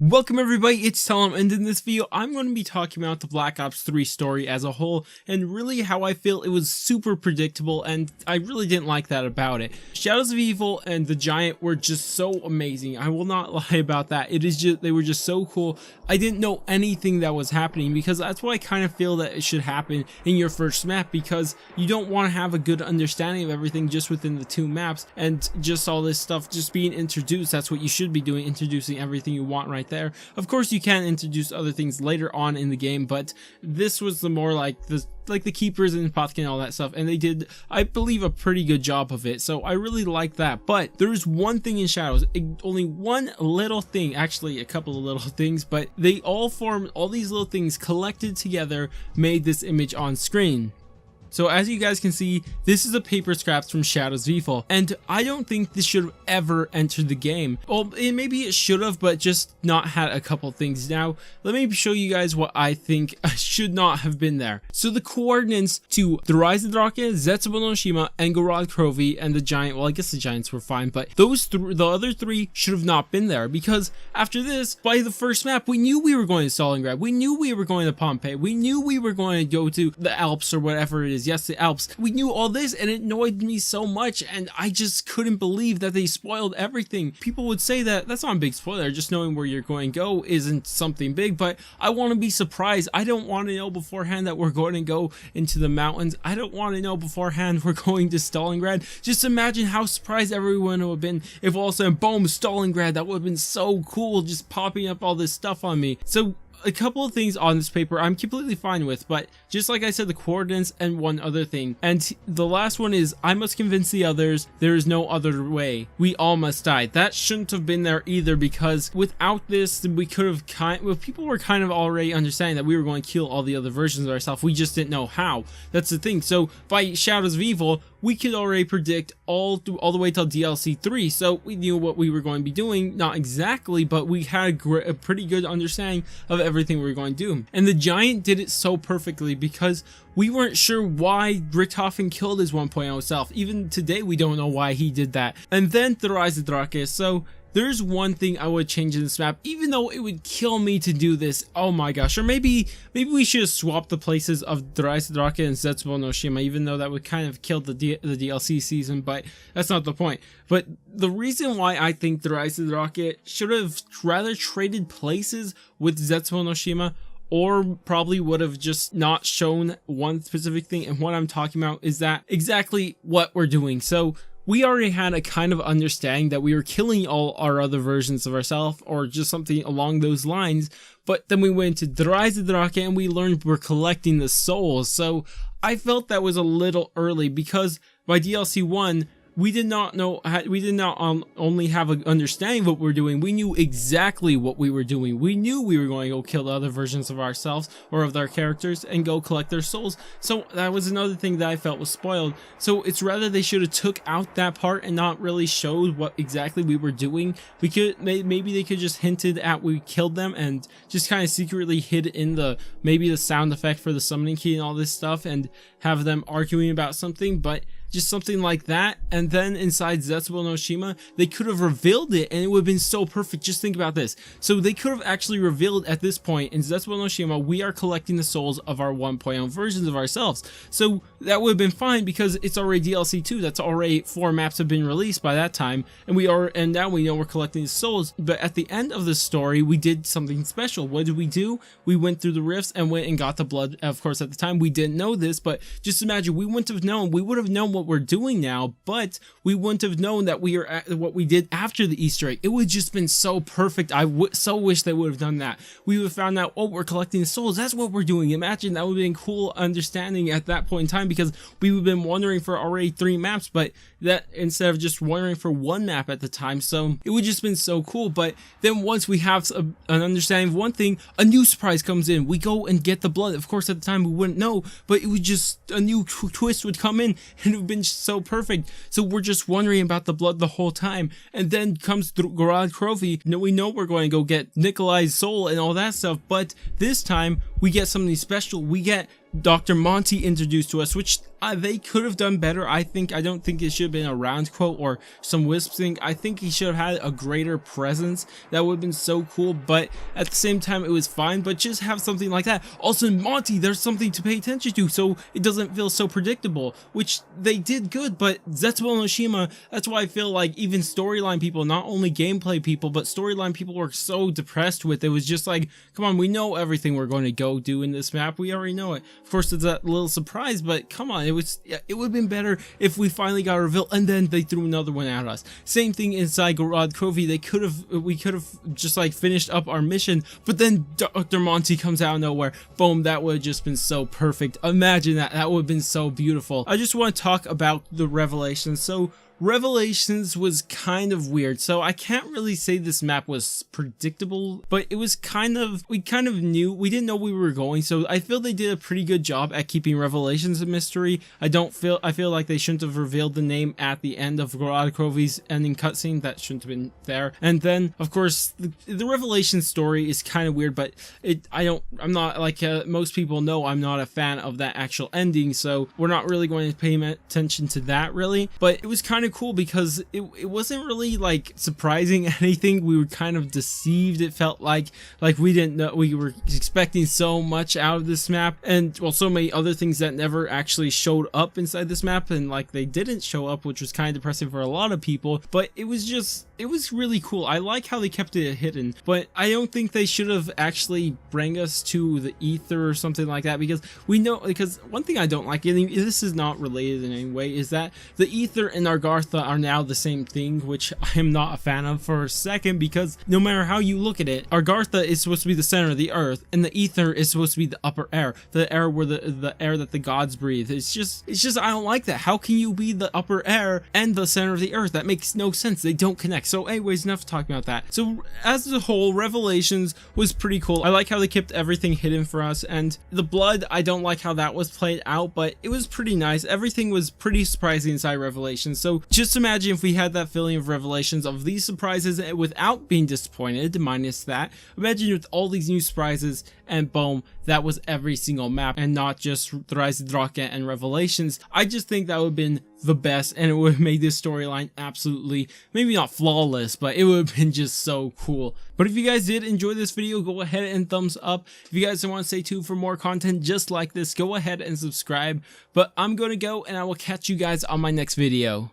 Welcome everybody, it's Tom, and in this video I'm going to be talking about the Black Ops 3 story as a whole, and really how I feel it was super predictable, and I really didn't like that about it. Shadows of Evil and the Giant were just so amazing, I will not lie about that. They were just so cool. I didn't know anything that was happening, because that's why I kind of feel that it should happen in your first map, because you don't want to have a good understanding of everything just within the two maps, and just all this stuff just being introduced. That's what you should be doing, introducing everything you want right there. Of course you can introduce other things later on in the game, but this was the more like the keepers and Apothecary and all that stuff, and they did, I believe, a pretty good job of it, so I really like that. But there's one thing in Shadows, only one little thing, actually a couple of little things, but they all formed, all these little things collected together made this image on screen. So as you guys can see, this is a paper scraps from Shadows of Evil, and I don't think this should have ever entered the game. Well, maybe it should have, but just not had a couple things. Now, let me show you guys what I think should not have been there. So the coordinates to the Rise of the Drake, Zetsubo no Shima, and Gorod Krovi, and the Giant, well, I guess the Giants were fine, but the other three should have not been there, because after this, by the first map, we knew we were going to Stalingrad, we knew we were going to Pompeii, we knew we were going to go to the Alps or whatever it is. Yes, the Alps. We knew all this, and it annoyed me so much, and I just couldn't believe that they spoiled everything. People would say that that's not a big spoiler, just knowing where you're going to go isn't something big, but I want to be surprised. I don't want to know beforehand that we're going to go into the mountains. I don't want to know beforehand we're going to Stalingrad. Just imagine how surprised everyone would have been if all of a sudden, boom, Stalingrad. That would have been so cool, just popping up all this stuff on me. So a couple of things on this paper I'm completely fine with, but just like I said, the coordinates and one other thing, and the last one is, I must convince the others there is no other way, we all must die. That shouldn't have been there either, because without this we could have people were kind of already understanding that we were going to kill all the other versions of ourselves. We just didn't know how. That's the thing. So by Shadows of Evil we could already predict all the way till DLC 3, so we knew what we were going to be doing. Not exactly, but we had a pretty good understanding of everything we were going to do. And the Giant did it so perfectly, because we weren't sure why Richtofen killed his 1.0 self. Even today we don't know why he did that. And then the Rise of Drake. So there's one thing I would change in this map, even though it would kill me to do this. Oh my gosh. Or maybe we should have swapped the places of the Rise of Drake and Zetsubo no Shima, even though that would kind of kill the DLC season, but that's not the point. But the reason why I think the Rise of Drake should have rather traded places with Zetsubo no Shima, or probably would have just not shown one specific thing, and what I'm talking about is that exactly what we're doing. So we already had a kind of understanding that we were killing all our other versions of ourselves, or just something along those lines, but then we went to the Rise of the Drake and we learned we're collecting the souls. So I felt that was a little early, because by DLC 1 we did not only have an understanding of what we're doing, we knew exactly what we were doing. We knew we were going to go kill the other versions of ourselves or of their characters and go collect their souls. So that was another thing that I felt was spoiled. So it's rather they should have took out that part and not really showed what exactly we were doing. Maybe they could just hinted at we killed them and just kind of secretly hid in maybe the sound effect for the summoning key and all this stuff, and have them arguing about something, but just something like that. And then inside Zetsubo no Shima they could have revealed it, and it would have been so perfect. Just think about this. So they could have actually revealed at this point in Zetsubo no Shima we are collecting the souls of our 1.0 versions of ourselves. So that would have been fine, because it's already DLC 2. That's already 4 maps have been released by that time, and now we know we're collecting the souls. But at the end of the story we did something special. What did we do? We went through the rifts and went and got the blood. Of course at the time we didn't know this, but just imagine, we wouldn't have known. We would have known what we're doing now, but we wouldn't have known that we are what we did after the Easter egg. It would have just been so perfect. I so wish they would have done that. We would have found out, oh, we're collecting souls, that's what we're doing. Imagine, that would have been cool understanding at that point in time, because we would have been wondering for already 3 maps, but that instead of just wondering for 1 map at the time. So it would just been so cool. But then once we have an understanding of one thing, a new surprise comes in. We go and get the blood. Of course at the time we wouldn't know, but it would just, a new twist would come in, and it would have been so perfect. So we're just wondering about the blood the whole time, and then comes Gorod Krovi. We know we're going to go get Nikolai's soul and all that stuff, but this time we get something special. We get Dr. Monty introduced to us, which they could have done better. I don't think it should have been a round quote or some wisp thing. I think he should have had a greater presence. That would have been so cool, but at the same time it was fine. But just have something like that. Also, Monty, there's something to pay attention to, so it doesn't feel so predictable, which they did good. But Zetsubo Noshima, that's why I feel like even storyline people, not only gameplay people, but storyline people were so depressed with it. It was just like, come on, we know everything we're going to go do in this map. We already know it. Of course, it's that little surprise, but come on, it would have been better if we finally got a reveal and then they threw another one at us. Same thing inside Gorod Covey. We could have just like finished up our mission, but then Dr. Monty comes out of nowhere. Boom, that would have just been so perfect. Imagine that. That would have been so beautiful. I just want to talk about the Revelations. So Revelations was kind of weird, so I can't really say this map was predictable, but it was we kind of knew, we didn't know we were going, so I feel they did a pretty good job at keeping Revelations a mystery. I feel like they shouldn't have revealed the name at the end of Gorod Covey's ending cutscene. That shouldn't have been there. And then, of course, the Revelation story is kind of weird, but I'm not, like most people know, I'm not a fan of that actual ending, so we're not really going to pay attention to that really, but it was kind of cool because it wasn't really like surprising anything. We were kind of deceived. It felt like we didn't know, we were expecting so much out of this map, and well, so many other things that never actually showed up inside this map, and like they didn't show up, which was kind of depressing for a lot of people. But it was really cool. I like how they kept it hidden, but I don't think they should have actually bring us to the ether or something like that, because one thing I don't like, and this is not related in any way, is that the ether and Argartha are now the same thing, which I am not a fan of for a second, because no matter how you look at it, Argartha is supposed to be the center of the earth, and the ether is supposed to be the upper air, the air where the air that the gods breathe. It's just I don't like that. How can you be the upper air and the center of the earth? That makes no sense. They don't connect. So anyways, enough talking about that. So as a whole, Revelations was pretty cool. I like how they kept everything hidden for us, and the blood, I don't like how that was played out, but it was pretty nice. Everything was pretty surprising inside Revelations. So just imagine if we had that feeling of Revelations, of these surprises without being disappointed, minus that. Imagine with all these new surprises, and boom, that was every single map, and not just the Rise of the Rocket and Revelations. I just think that would have been the best, and it would have made this storyline absolutely, maybe not flawless, but it would have been just so cool. But if you guys did enjoy this video, go ahead and thumbs up. If you guys want to stay tuned for more content just like this, go ahead and subscribe. But I'm going to go, and I will catch you guys on my next video.